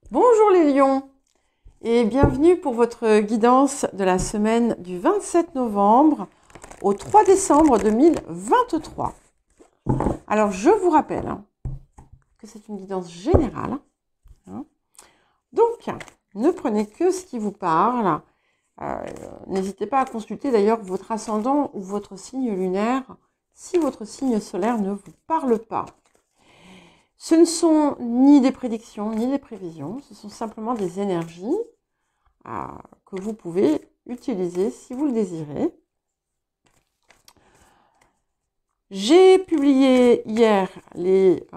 Bonjour les lions et bienvenue pour votre guidance de la semaine du 27 novembre au 3 décembre 2023. Alors je vous rappelle que c'est une guidance générale. Donc ne prenez que ce qui vous parle. N'hésitez pas à consulter d'ailleurs votre ascendant ou votre signe lunaire si votre signe solaire ne vous parle pas. Ce ne sont ni des prédictions, ni des prévisions, ce sont simplement des énergies que vous pouvez utiliser si vous le désirez. J'ai publié hier les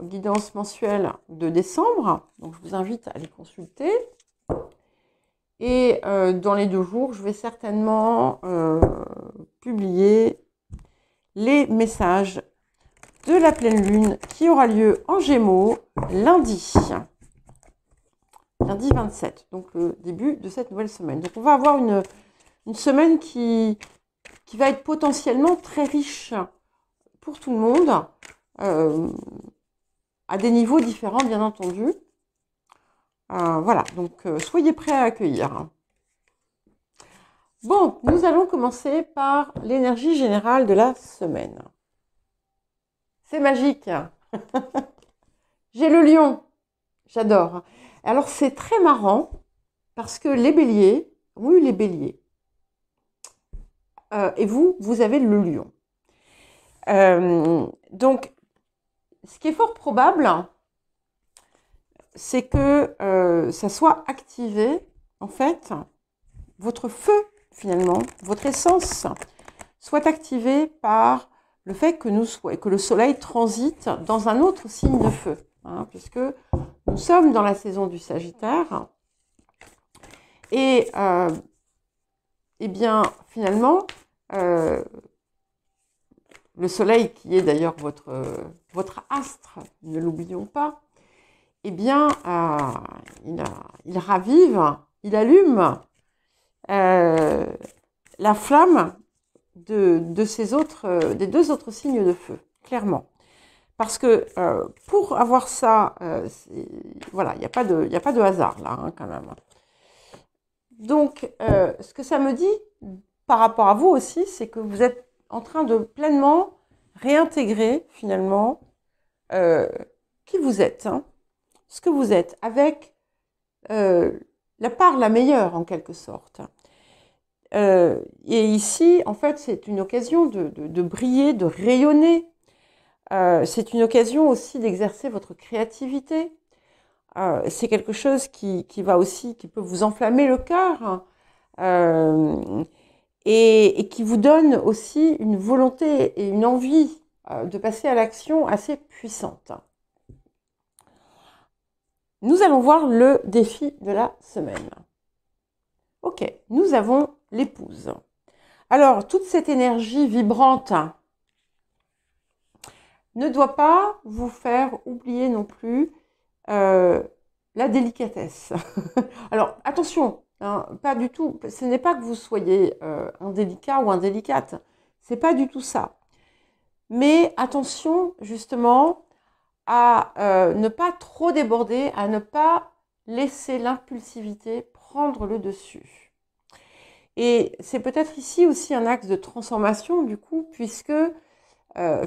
guidances mensuelles de décembre, donc je vous invite à les consulter. Et dans les 2 jours, je vais certainement publier les messages de la pleine lune qui aura lieu en Gémeaux lundi 27, donc le début de cette nouvelle semaine. Donc on va avoir une semaine qui va être potentiellement très riche pour tout le monde, à des niveaux différents bien entendu. Voilà, donc soyez prêts à accueillir. Bon, nous allons commencer par l'énergie générale de la semaine. C'est magique. J'ai le lion. J'adore. Alors, c'est très marrant parce que les béliers, oui, les béliers, et vous avez le lion. Donc, ce qui est fort probable, c'est que ça soit activé, en fait, votre feu, finalement, votre essence, soit activée par le fait que le soleil transite dans un autre signe de feu, puisque nous sommes dans la saison du Sagittaire. Et bien, finalement, le soleil, qui est d'ailleurs votre astre, ne l'oublions pas, eh bien, il ravive, il allume la flamme des 2 autres signes de feu, clairement. Parce que pour avoir ça, voilà, il n'y a pas de hasard là, quand même. Donc, ce que ça me dit par rapport à vous aussi, c'est que vous êtes en train de pleinement réintégrer finalement qui vous êtes, ce que vous êtes, avec la part la meilleure en quelque sorte. Et ici, en fait, c'est une occasion de briller, de rayonner. C'est une occasion aussi d'exercer votre créativité. C'est quelque chose qui peut vous enflammer le cœur et qui vous donne aussi une volonté et une envie de passer à l'action assez puissante. Nous allons voir le défi de la semaine. Ok, nous avons l'épouse. Alors, toute cette énergie vibrante ne doit pas vous faire oublier non plus la délicatesse. Alors, attention, pas du tout, ce n'est pas que vous soyez indélicat ou indélicate, c'est pas du tout ça. Mais attention, justement, à ne pas trop déborder, à ne pas laisser l'impulsivité prendre le dessus. Et c'est peut-être ici aussi un axe de transformation, du coup, puisque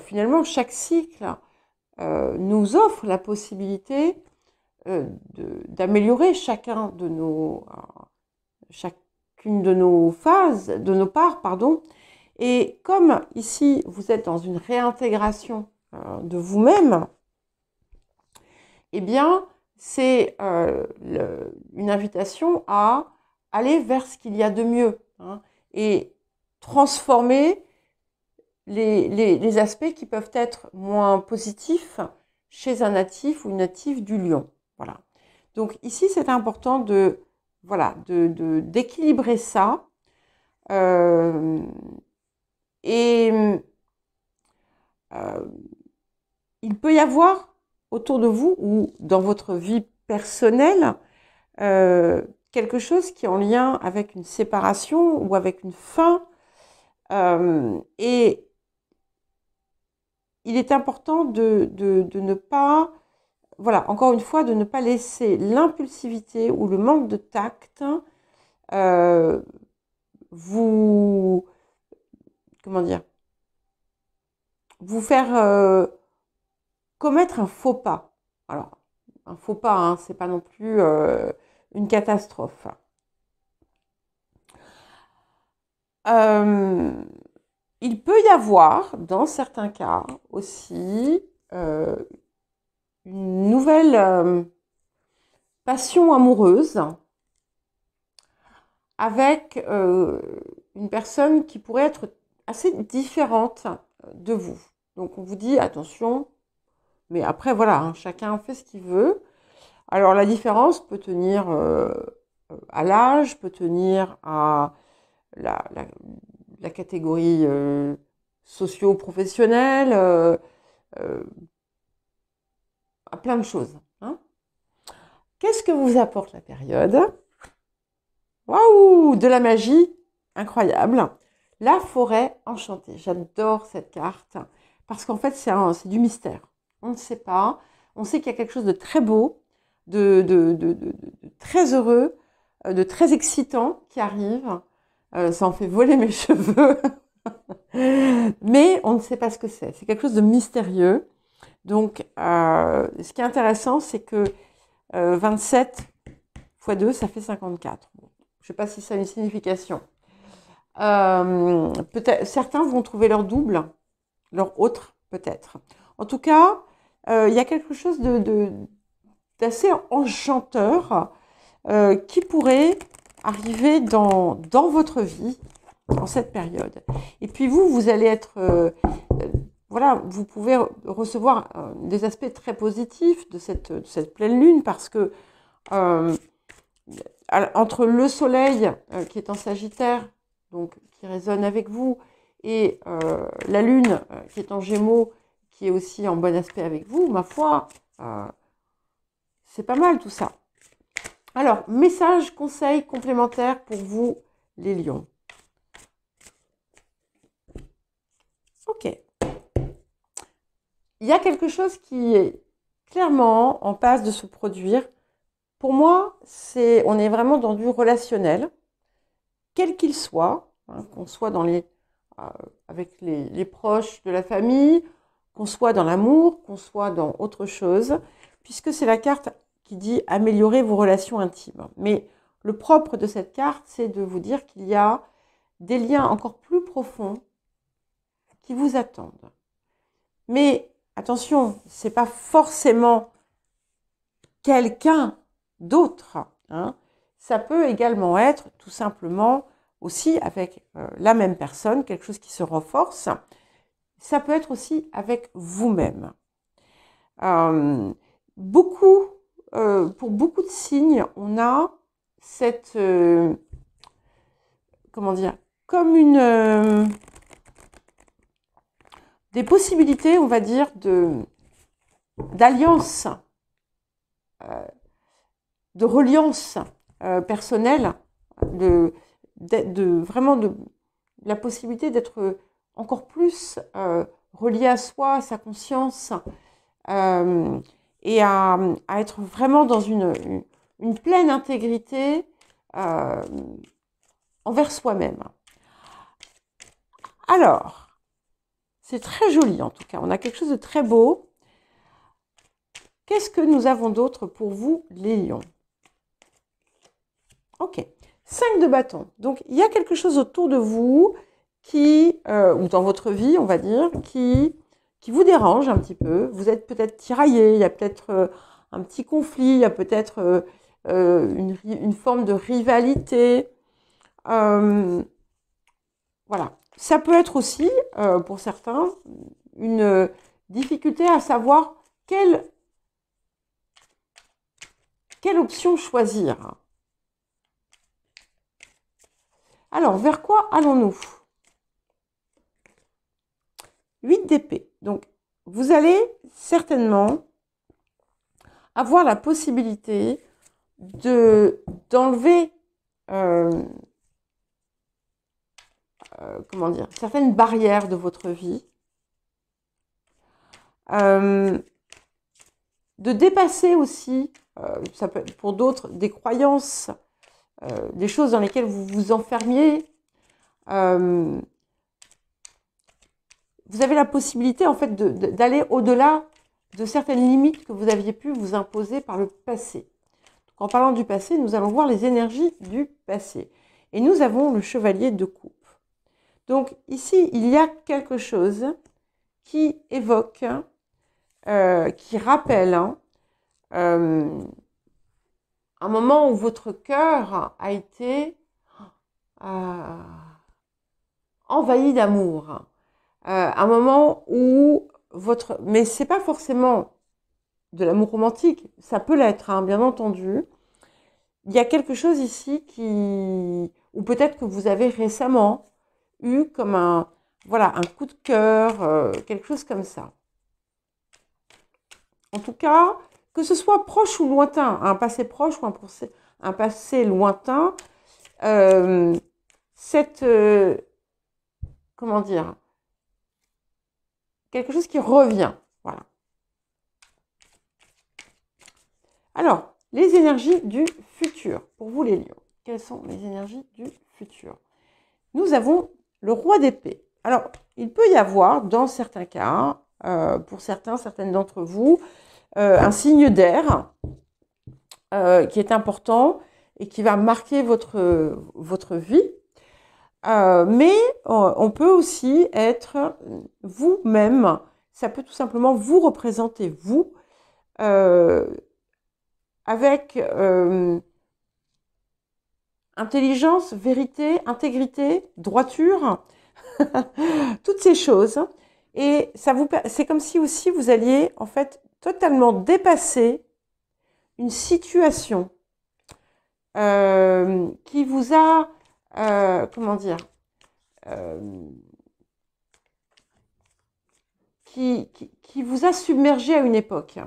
finalement, chaque cycle nous offre la possibilité d'améliorer chacune de nos phases, de nos parts, pardon. Et comme ici, vous êtes dans une réintégration de vous-même, eh bien, c'est une invitation à aller vers ce qu'il y a de mieux et transformer les aspects qui peuvent être moins positifs chez un natif ou une native du lion. Voilà. Donc ici, c'est important d'équilibrer ça. Il peut y avoir autour de vous ou dans votre vie personnelle quelque chose qui est en lien avec une séparation ou avec une fin. Et il est important de ne pas voilà, encore une fois, de ne pas laisser l'impulsivité ou le manque de tact vous, comment dire, vous faire commettre un faux pas. Alors, un faux pas, hein, c'est pas non plus une catastrophe. Il peut y avoir, dans certains cas aussi, une nouvelle passion amoureuse avec une personne qui pourrait être assez différente de vous. Donc on vous dit attention, mais après voilà, hein, chacun fait ce qu'il veut. Alors la différence peut tenir à l'âge, peut tenir à la, la, la catégorie socio-professionnelle, à plein de choses. Hein. Qu'est-ce que vous apporte la période? Waouh, de la magie incroyable. La forêt enchantée. J'adore cette carte parce qu'en fait, c'est du mystère. On ne sait pas. On sait qu'il y a quelque chose de très beau, de très heureux, de très excitant qui arrive. Ça en fait voler mes cheveux. Mais on ne sait pas ce que c'est. C'est quelque chose de mystérieux. Donc, ce qui est intéressant, c'est que 27 x 2, ça fait 54. Je ne sais pas si ça a une signification. Peut-être, certains vont trouver leur double, leur autre, peut-être. En tout cas, il y a quelque chose d'assez enchanteur qui pourrait arriver dans votre vie en cette période. Et puis vous allez être... voilà, vous pouvez recevoir des aspects très positifs de cette pleine lune parce que entre le soleil qui est en Sagittaire, donc qui résonne avec vous, et la lune qui est en Gémeaux, qui est aussi en bon aspect avec vous, ma foi, c'est pas mal tout ça. Alors, message, conseil complémentaire pour vous, les lions. Ok. Il y a quelque chose qui est clairement en passe de se produire. Pour moi, on est vraiment dans du relationnel, quel qu'il soit, hein, qu'on soit avec les proches de la famille, qu'on soit dans l'amour, qu'on soit dans autre chose, puisque c'est la carte qui dit améliorer vos relations intimes. Mais le propre de cette carte, c'est de vous dire qu'il y a des liens encore plus profonds qui vous attendent. Mais attention, c'est pas forcément quelqu'un d'autre. Hein. Ça peut également être tout simplement aussi avec la même personne, quelque chose qui se renforce. Ça peut être aussi avec vous-même. Pour beaucoup de signes, on a cette, comment dire, comme des possibilités, on va dire, d'alliance, de reliance personnelle, vraiment de la possibilité d'être encore plus relié à soi, à sa conscience, et à être vraiment dans une pleine intégrité envers soi-même. Alors, c'est très joli en tout cas, on a quelque chose de très beau. Qu'est-ce que nous avons d'autre pour vous, les lions? Ok, 5 de bâton. Donc, il y a quelque chose autour de vous ou dans votre vie, on va dire, qui vous dérange un petit peu. Vous êtes peut-être tiraillé, il y a peut-être un petit conflit, il y a peut-être une forme de rivalité. Voilà. Ça peut être aussi, pour certains, une difficulté à savoir quelle option choisir. Alors, vers quoi allons-nous? 8 d'épée. Donc, vous allez certainement avoir la possibilité d'enlever comment dire, certaines barrières de votre vie, de dépasser aussi, ça peut être pour d'autres, des croyances, des choses dans lesquelles vous vous enfermiez. Vous avez la possibilité en fait d'aller au-delà de certaines limites que vous aviez pu vous imposer par le passé. Donc, en parlant du passé, nous allons voir les énergies du passé. Et nous avons le chevalier de coupe. Donc ici, il y a quelque chose qui évoque, qui rappelle un moment où votre cœur a été envahi d'amour. Un moment où votre... Mais c'est pas forcément de l'amour romantique, ça peut l'être, hein, bien entendu. Il y a quelque chose ici qui... Ou peut-être que vous avez récemment eu comme un, voilà, un coup de cœur, quelque chose comme ça. En tout cas, que ce soit proche ou lointain, un passé proche ou un passé lointain, comment dire, quelque chose qui revient. Voilà. Alors, les énergies du futur. Pour vous les lions, quelles sont les énergies du futur? Nous avons le roi d'épée. Alors, il peut y avoir, dans certains cas, pour certaines d'entre vous, un signe d'air qui est important et qui va marquer votre vie. Mais on peut aussi être vous-même. Ça peut tout simplement vous représenter, vous, avec intelligence, vérité, intégrité, droiture, toutes ces choses. Et c'est comme si aussi vous alliez en fait totalement dépasser une situation qui vous a, comment dire, qui vous a submergé à une époque.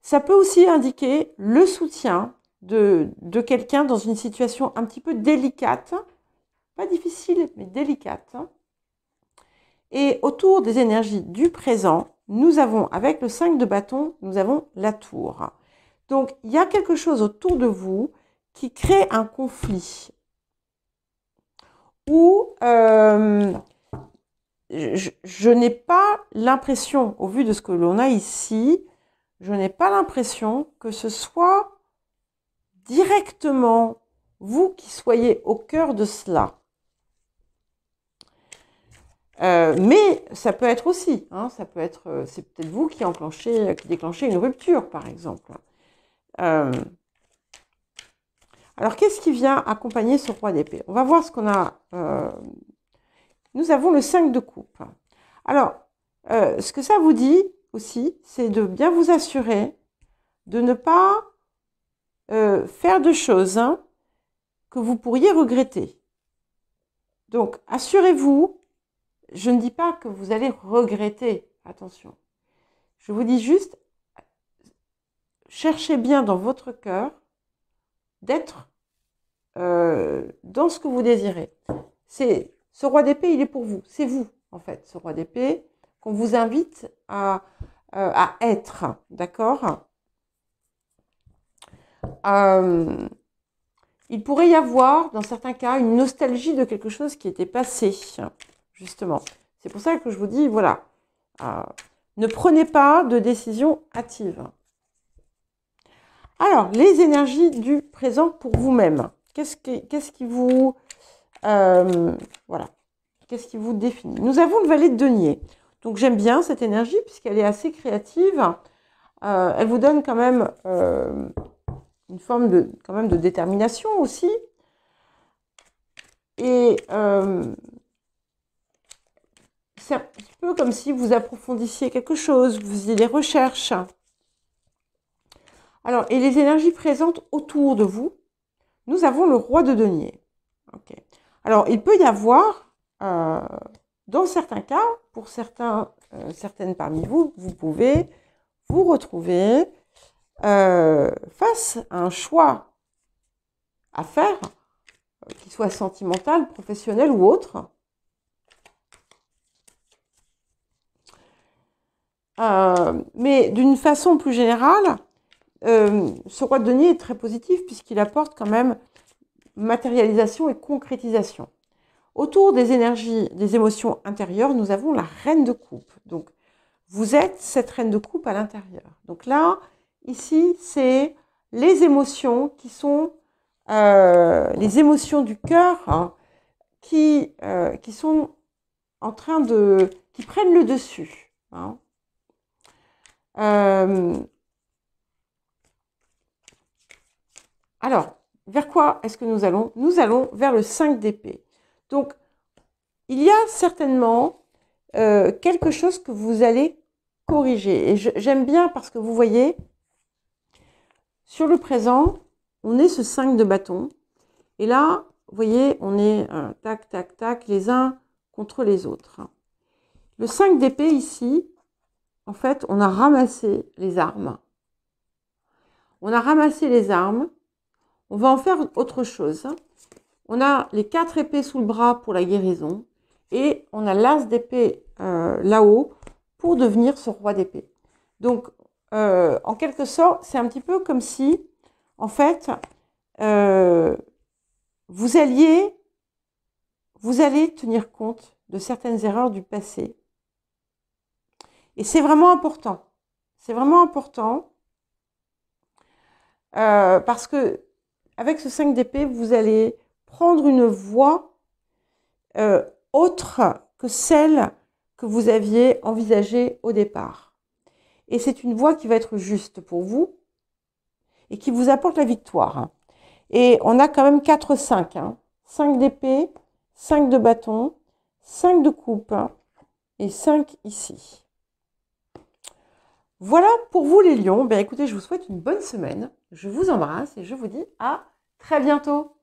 Ça peut aussi indiquer le soutien de quelqu'un dans une situation un petit peu délicate, pas difficile, mais délicate. Et autour des énergies du présent, nous avons, avec le 5 de bâton, nous avons la tour. Donc, il y a quelque chose autour de vous qui crée un conflit. Où je n'ai pas l'impression, au vu de ce que l'on a ici, je n'ai pas l'impression que ce soit directement vous qui soyez au cœur de cela. Mais ça peut être aussi, hein, ça peut être, c'est peut-être vous qui déclenchez une rupture, par exemple. Alors, qu'est-ce qui vient accompagner ce roi d'épée? On va voir ce qu'on a. Nous avons le 5 de coupe. Alors, ce que ça vous dit aussi, c'est de bien vous assurer de ne pas faire de choses que vous pourriez regretter. Donc, assurez-vous. Je ne dis pas que vous allez regretter, attention. Je vous dis juste, cherchez bien dans votre cœur d'être dans ce que vous désirez. Ce roi d'épée, il est pour vous. C'est vous, en fait, ce roi d'épée, qu'on vous invite à être. D'accord? Il pourrait y avoir, dans certains cas, une nostalgie de quelque chose qui était passé. Justement. C'est pour ça que je vous dis, voilà, ne prenez pas de décision hâtive. Alors, les énergies du présent pour vous-même. Qu'est-ce qui vous, voilà, qu'est-ce qui vous définit? Nous avons le valet de denier. Donc, j'aime bien cette énergie puisqu'elle est assez créative. Elle vous donne quand même une forme de détermination aussi. Et c'est un petit peu comme si vous approfondissiez quelque chose, vous faisiez des recherches. Alors, et les énergies présentes autour de vous, nous avons le roi de denier. Okay. Alors, il peut y avoir, dans certains cas, pour certaines parmi vous, vous pouvez vous retrouver face à un choix à faire, qu'il soit sentimental, professionnel ou autre. Mais d'une façon plus générale, ce roi de denier est très positif puisqu'il apporte quand même matérialisation et concrétisation. Autour des énergies, des émotions intérieures, nous avons la reine de coupe. Donc, vous êtes cette reine de coupe à l'intérieur. Donc là, ici, c'est les émotions qui sont les émotions du cœur, hein, qui sont en train de... qui prennent le dessus. Hein. Alors, vers quoi est-ce que nous allons? Nous allons vers le 5 d'épée. Donc, il y a certainement quelque chose que vous allez corriger. Et j'aime bien parce que vous voyez, sur le présent, on est ce 5 de bâton. Et là, vous voyez, on est tac, tac, tac, les uns contre les autres. Le 5 d'épée ici, en fait, on a ramassé les armes. On a ramassé les armes. On va en faire autre chose. On a les 4 épées sous le bras pour la guérison. Et on a l'as d'épée là-haut pour devenir ce roi d'épée. Donc, en quelque sorte, c'est un petit peu comme si, en fait, vous allez tenir compte de certaines erreurs du passé. Et c'est vraiment important. C'est vraiment important parce que avec ce 5 d'épée, vous allez prendre une voie autre que celle que vous aviez envisagée au départ. Et c'est une voie qui va être juste pour vous et qui vous apporte la victoire. Et on a quand même 4-5. Hein. 5 d'épée, 5 de bâton, 5 de coupe et 5 ici. Voilà pour vous les lions. Ben, écoutez, je vous souhaite une bonne semaine. Je vous embrasse et je vous dis à très bientôt.